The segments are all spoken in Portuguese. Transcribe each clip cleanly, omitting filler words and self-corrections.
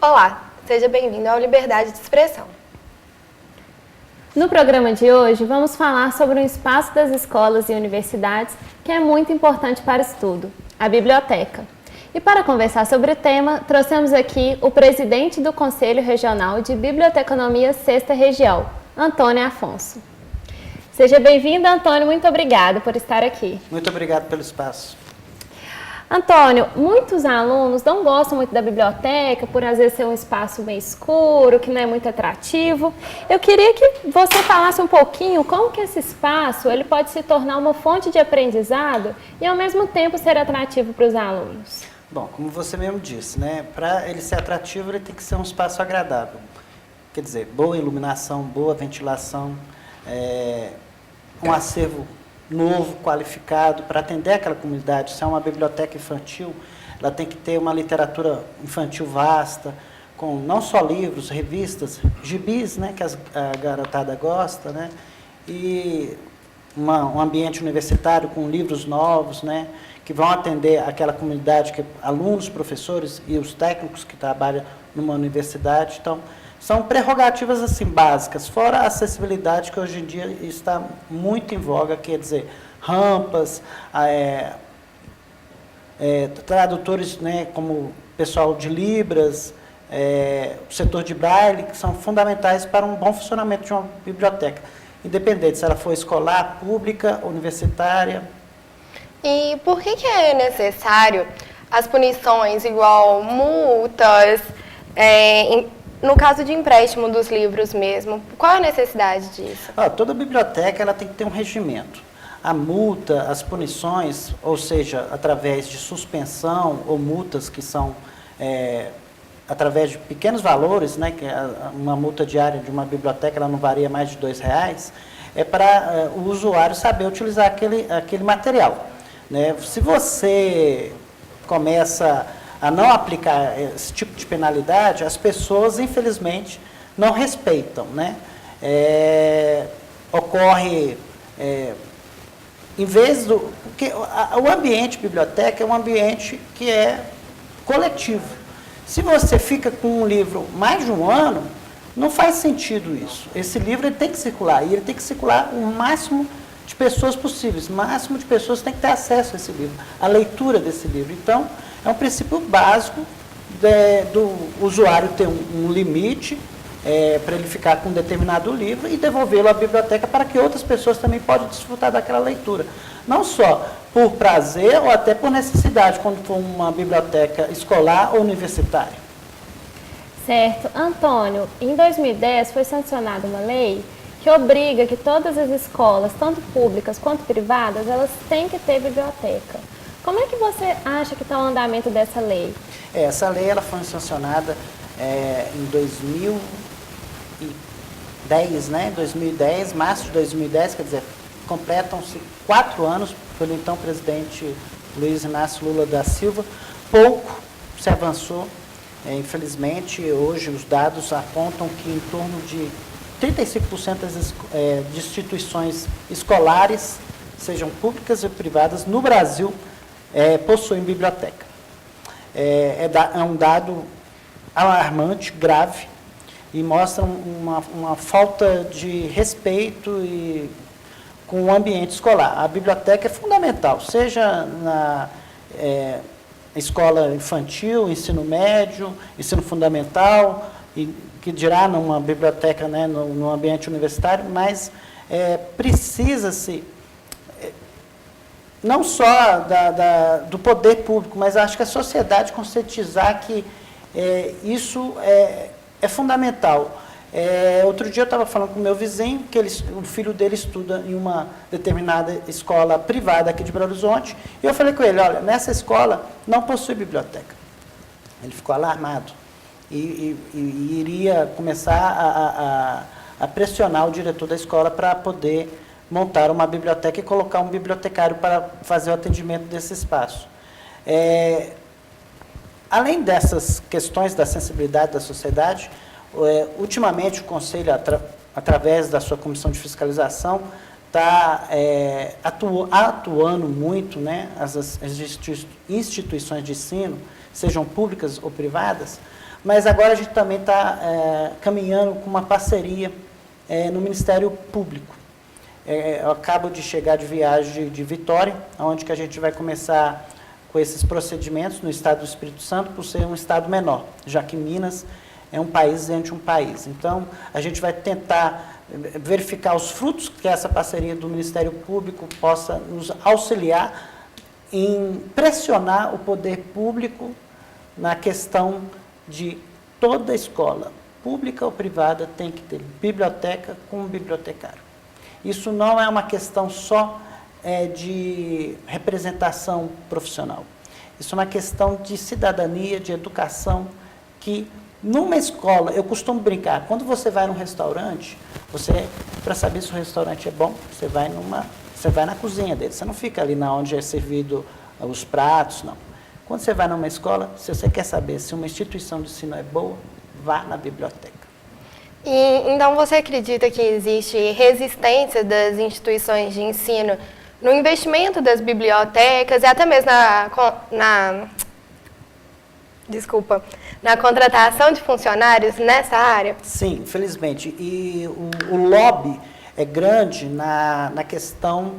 Olá, seja bem-vindo ao Liberdade de Expressão. No programa de hoje, vamos falar sobre um espaço das escolas e universidades que é muito importante para o estudo, a biblioteca. E para conversar sobre o tema, trouxemos aqui o presidente do Conselho Regional de Biblioteconomia 6ª Região, Antônio Afonso. Seja bem-vindo, Antônio, muito obrigada por estar aqui. Muito obrigado pelo espaço. Antônio, muitos alunos não gostam muito da biblioteca, por às vezes ser um espaço bem escuro, que não é muito atrativo. Eu queria que você falasse um pouquinho como que esse espaço ele pode se tornar uma fonte de aprendizado e ao mesmo tempo ser atrativo para os alunos. Bom, como você mesmo disse, né, para ele ser atrativo, ele tem que ser um espaço agradável. Quer dizer, boa iluminação, boa ventilação, um acervo novo, qualificado, para atender aquela comunidade. Se é uma biblioteca infantil, ela tem que ter uma literatura infantil vasta, com não só livros, revistas, gibis, né, que a garotada gosta, né, e um ambiente universitário com livros novos, né, que vão atender aquela comunidade, que alunos, professores e os técnicos que trabalham numa universidade. Então, são prerrogativas assim básicas, fora a acessibilidade que hoje em dia está muito em voga, quer dizer, rampas, tradutores, né, como pessoal de Libras, o setor de Braille, que são fundamentais para um bom funcionamento de uma biblioteca, independente se ela for escolar, pública, universitária. E por que é necessário as punições, igual multas, no caso de empréstimo dos livros mesmo? Qual a necessidade disso? Toda biblioteca ela tem que ter um regimento. A multa, as punições, ou seja, através de suspensão ou multas que são através de pequenos valores, né, que uma multa diária de uma biblioteca ela não varia mais de R$2, é para o usuário saber utilizar aquele material. Né? Se você começa a não aplicar esse tipo de penalidade, as pessoas, infelizmente, não respeitam. Né? Ocorre, em vez do... Porque o ambiente biblioteca é um ambiente que é coletivo. Se você fica com um livro mais de um ano, não faz sentido isso. Esse livro ele tem que circular, e ele tem que circular o máximo de pessoas possíveis. O máximo de pessoas tem que ter acesso a esse livro, a leitura desse livro. Então, é um princípio básico do usuário ter um limite para ele ficar com um determinado livro e devolvê-lo à biblioteca para que outras pessoas também possam desfrutar daquela leitura. Não só por prazer ou até por necessidade, quando for uma biblioteca escolar ou universitária. Certo. Antônio, em 2010 foi sancionada uma lei que obriga que todas as escolas, tanto públicas quanto privadas, elas têm que ter biblioteca. Como é que você acha que está o andamento dessa lei? Essa lei ela foi sancionada em 2010, né? 2010, março de 2010, quer dizer, completam-se 4 anos pelo então presidente Luiz Inácio Lula da Silva. Pouco se avançou, infelizmente, hoje os dados apontam que em torno de 35% de instituições escolares, sejam públicas ou privadas, no Brasil, possuem biblioteca. É um dado alarmante, grave, e mostra uma falta de respeito com o ambiente escolar. A biblioteca é fundamental, seja na escola infantil, ensino médio, ensino fundamental, e que dirá numa biblioteca, né, no ambiente universitário, mas precisa-se não só do poder público, mas acho que a sociedade conscientizar que isso é fundamental. Outro dia eu estava falando com o meu vizinho, que o filho dele estuda em uma determinada escola privada aqui de Belo Horizonte, e eu falei com ele, olha, nessa escola não possui biblioteca. Ele ficou alarmado e iria começar a pressionar o diretor da escola para poder montar uma biblioteca e colocar um bibliotecário para fazer o atendimento desse espaço. Além dessas questões da sensibilidade da sociedade, ultimamente o Conselho, através da sua comissão de fiscalização, está atuando muito, né, as instituições de ensino, sejam públicas ou privadas, mas agora a gente também está caminhando com uma parceria no Ministério Público. Eu acabo de chegar de viagem de Vitória, onde que a gente vai começar com esses procedimentos no estado do Espírito Santo, por ser um estado menor, já que Minas é um país dentro de um país. Então, a gente vai tentar verificar os frutos que essa parceria do Ministério Público possa nos auxiliar em pressionar o poder público na questão de toda escola, pública ou privada, tem que ter biblioteca com um bibliotecário. Isso não é uma questão só de representação profissional. Isso é uma questão de cidadania, de educação, que numa escola, eu costumo brincar, quando você vai num restaurante, para saber se o restaurante é bom, você vai na cozinha dele, você não fica ali na onde é servido os pratos, não. Quando você vai numa escola, se você quer saber se uma instituição de ensino é boa, vá na biblioteca. E, então, você acredita que existe resistência das instituições de ensino no investimento das bibliotecas e até mesmo na contratação de funcionários nessa área? Sim, infelizmente. E o lobby é grande na questão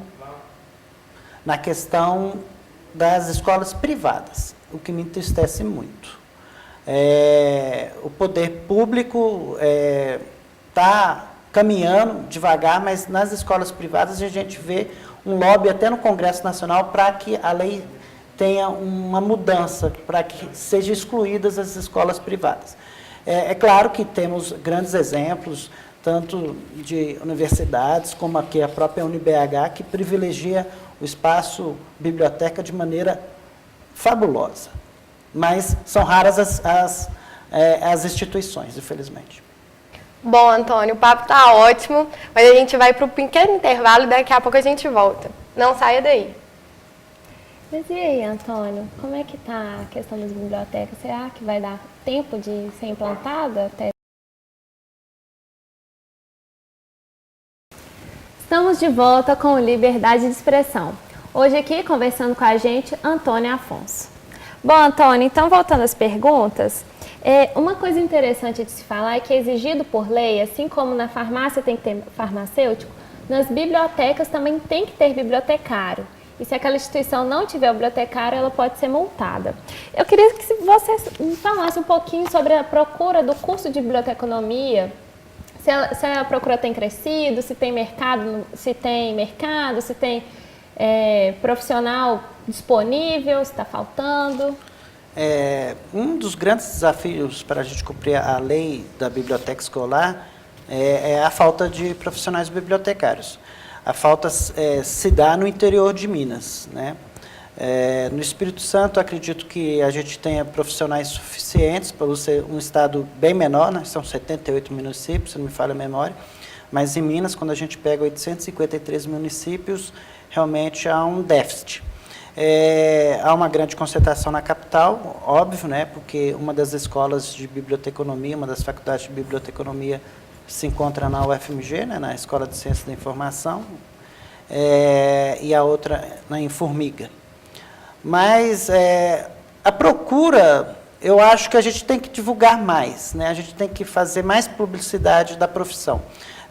das escolas privadas, o que me entristece muito. O poder público está caminhando devagar, mas nas escolas privadas a gente vê um lobby até no Congresso Nacional para que a lei tenha uma mudança, para que sejam excluídas as escolas privadas. É claro que temos grandes exemplos, tanto de universidades como aqui a própria UniBH, que privilegia o espaço biblioteca de maneira fabulosa. Mas são raras as instituições, infelizmente. Bom, Antônio, o papo está ótimo, mas a gente vai para um pequeno intervalo e daqui a pouco a gente volta. Não saia daí. Mas e aí, Antônio, como é que está a questão das bibliotecas? Será que vai dar tempo de ser implantada até? Estamos de volta com o Liberdade de Expressão. Hoje aqui, conversando com a gente, Antônio Afonso. Bom, Antônio, então voltando às perguntas, uma coisa interessante de se falar é que é exigido por lei, assim como na farmácia tem que ter farmacêutico, nas bibliotecas também tem que ter bibliotecário. E se aquela instituição não tiver bibliotecário, ela pode ser multada. Eu queria que você me falasse um pouquinho sobre a procura do curso de biblioteconomia, se a procura tem crescido, se tem mercado, se tem profissional disponível, se está faltando. Um dos grandes desafios para a gente cumprir a lei da biblioteca escolar é a falta de profissionais bibliotecários. A falta se dá no interior de Minas, né? No Espírito Santo, acredito que a gente tenha profissionais suficientes para ser um estado bem menor, né? São 78 municípios, se não me falha a memória, mas em Minas, quando a gente pega 853 municípios, realmente há um déficit. Há uma grande concentração na capital, óbvio, né? Porque uma das escolas de biblioteconomia, uma das faculdades de biblioteconomia se encontra na UFMG, né? Na Escola de Ciências da Informação, e a outra em Formiga. Mas a procura, eu acho que a gente tem que divulgar mais, né? A gente tem que fazer mais publicidade da profissão.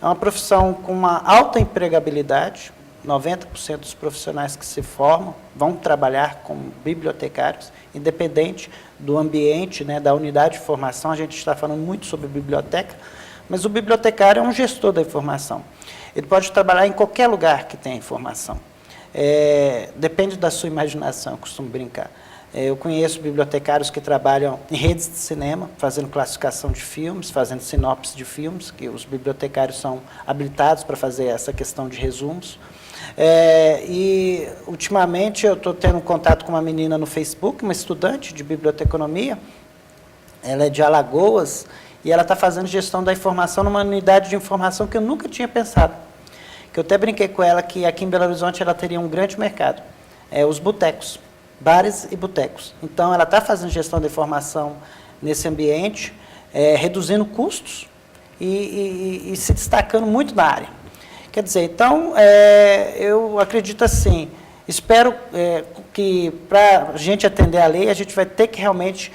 É uma profissão com uma alta empregabilidade, 90% dos profissionais que se formam vão trabalhar como bibliotecários, independente do ambiente, né, da unidade de formação. A gente está falando muito sobre biblioteca, mas o bibliotecário é um gestor da informação. Ele pode trabalhar em qualquer lugar que tenha informação. Depende da sua imaginação, eu costumo brincar. Eu conheço bibliotecários que trabalham em redes de cinema, fazendo classificação de filmes, fazendo sinopse de filmes, que os bibliotecários são habilitados para fazer essa questão de resumos. E, ultimamente, eu estou tendo contato com uma menina no Facebook, uma estudante de biblioteconomia, ela é de Alagoas, e ela está fazendo gestão da informação numa unidade de informação que eu nunca tinha pensado. Que eu até brinquei com ela que aqui em Belo Horizonte ela teria um grande mercado, os botecos, bares e botecos. Então, ela está fazendo gestão da informação nesse ambiente, reduzindo custos e se destacando muito na área. Quer dizer, então, eu acredito assim, Espero que, para a gente atender a lei, a gente vai ter que realmente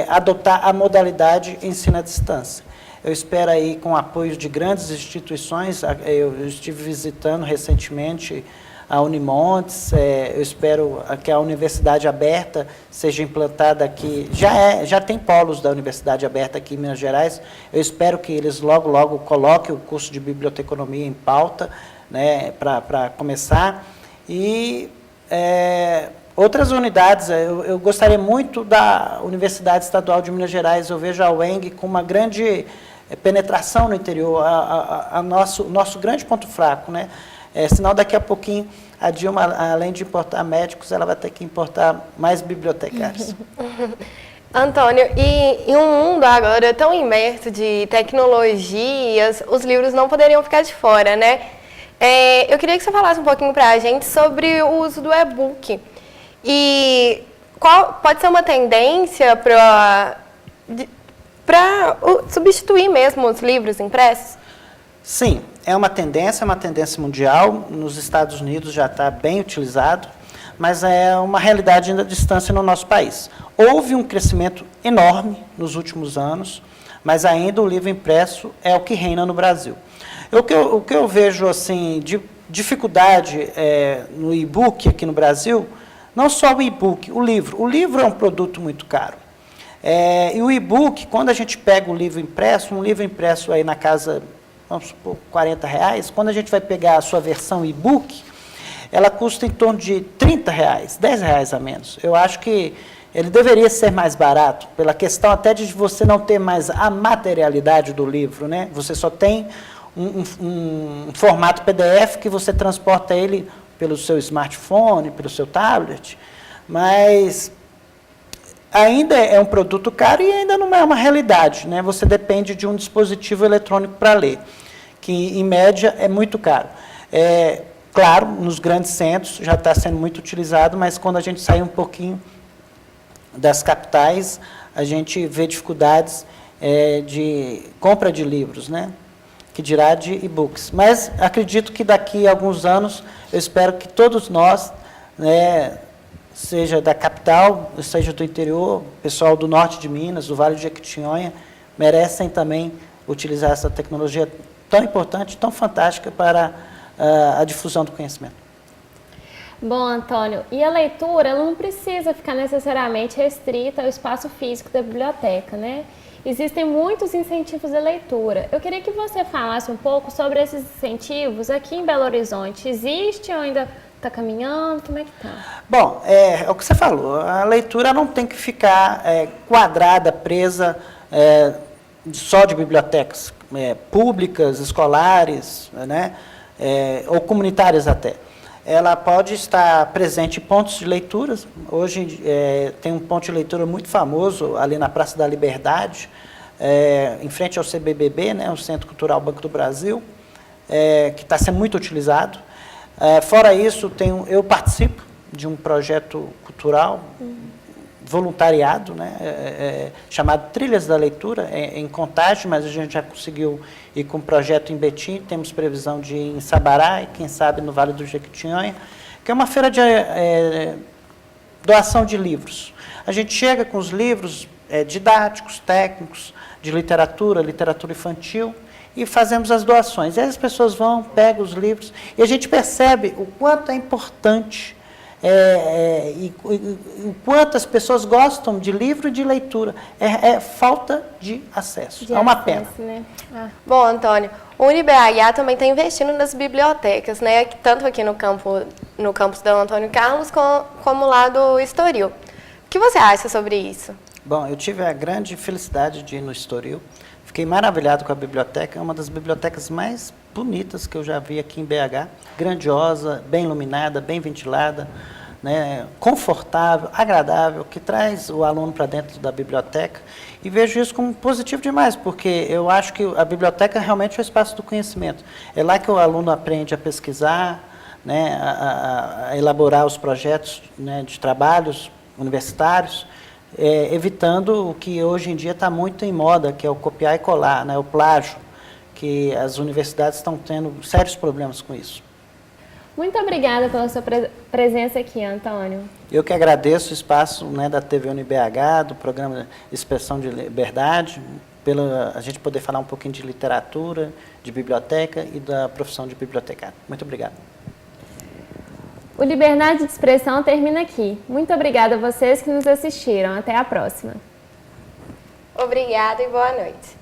adotar a modalidade ensino à distância. Eu espero aí, com o apoio de grandes instituições, eu estive visitando recentemente a Unimontes, eu espero que a Universidade Aberta seja implantada aqui, já tem polos da Universidade Aberta aqui em Minas Gerais, eu espero que eles logo coloquem o curso de biblioteconomia em pauta, né, para começar, e outras unidades, eu gostaria muito da Universidade Estadual de Minas Gerais, eu vejo a UENG com uma grande penetração no interior, nosso grande ponto fraco, né? Senão daqui a pouquinho a Dilma, além de importar médicos, ela vai ter que importar mais bibliotecários. Antônio, e em um mundo agora tão imerso de tecnologias, os livros não poderiam ficar de fora, né? Eu queria que você falasse um pouquinho para a gente sobre o uso do e-book. E qual pode ser uma tendência para substituir mesmo os livros impressos? Sim, é uma tendência mundial. Nos Estados Unidos já está bem utilizado, mas é uma realidade ainda à distância no nosso país. Houve um crescimento enorme nos últimos anos, mas ainda o livro impresso é o que reina no Brasil. O que eu vejo assim, de dificuldade no e-book aqui no Brasil, não só o e-book, o livro. O livro é um produto muito caro. E o e-book, quando a gente pega o livro impresso, um livro impresso aí na casa, vamos supor, R$40, quando a gente vai pegar a sua versão e-book, ela custa em torno de R$30, R$10 a menos. Eu acho que ele deveria ser mais barato, pela questão até de você não ter mais a materialidade do livro, né? Você só tem um formato PDF que você transporta ele pelo seu smartphone, pelo seu tablet, mas ainda é um produto caro e ainda não é uma realidade, né? Você depende de um dispositivo eletrônico para ler, que em média é muito caro. Claro, nos grandes centros já está sendo muito utilizado, mas quando a gente sai um pouquinho das capitais, a gente vê dificuldades de compra de livros, né? Que dirá de e-books. Mas acredito que daqui a alguns anos, eu espero que todos nós, né, seja da capital, seja do interior, pessoal do norte de Minas, do Vale do Jequitinhonha, merecem também utilizar essa tecnologia tão importante, tão fantástica para a difusão do conhecimento. Bom, Antônio, e a leitura ela não precisa ficar necessariamente restrita ao espaço físico da biblioteca, né? Existem muitos incentivos à leitura. Eu queria que você falasse um pouco sobre esses incentivos aqui em Belo Horizonte. Existe ou ainda está caminhando? Como é que está? Bom, é o que você falou. A leitura não tem que ficar quadrada, presa só de bibliotecas públicas, escolares, né, ou comunitárias até. Ela pode estar presente em pontos de leituras. Hoje tem um ponto de leitura muito famoso ali na Praça da Liberdade, em frente ao CBBB, né, o Centro Cultural Banco do Brasil, que está sendo muito utilizado. Fora isso, eu participo de um projeto cultural voluntariado, né, chamado Trilhas da Leitura, em Contagem, mas a gente já conseguiu ir com um projeto em Betim, temos previsão de ir em Sabará e quem sabe no Vale do Jequitinhonha, que é uma feira de doação de livros. A gente chega com os livros didáticos, técnicos, de literatura infantil, e fazemos as doações. E aí as pessoas vão, pegam os livros, e a gente percebe o quanto é importante e o quanto as pessoas gostam de livro e de leitura. É falta de acesso. É uma pena. Né? Bom, Antônio, o UniBH também está investindo nas bibliotecas, né? Tanto aqui no campus do Antônio Carlos, como lá do Estoril. O que você acha sobre isso? Bom, eu tive a grande felicidade de ir no Estoril. Fiquei maravilhado com a biblioteca, é uma das bibliotecas mais bonitas que eu já vi aqui em BH. Grandiosa, bem iluminada, bem ventilada, né, confortável, agradável, que traz o aluno para dentro da biblioteca. E vejo isso como positivo demais, porque eu acho que a biblioteca realmente é o espaço do conhecimento. É lá que o aluno aprende a pesquisar, né, a elaborar os projetos, né, de trabalhos universitários, evitando o que hoje em dia está muito em moda, que é o copiar e colar, né, o plágio, que as universidades estão tendo sérios problemas com isso. Muito obrigada pela sua presença aqui, Antônio. Eu que agradeço o espaço, né, da TV UniBH, do programa Expressão de Liberdade, pela a gente poder falar um pouquinho de literatura, de biblioteca e da profissão de bibliotecário. Muito obrigado. O Liberdade de Expressão termina aqui. Muito obrigada a vocês que nos assistiram. Até a próxima. Obrigada e boa noite.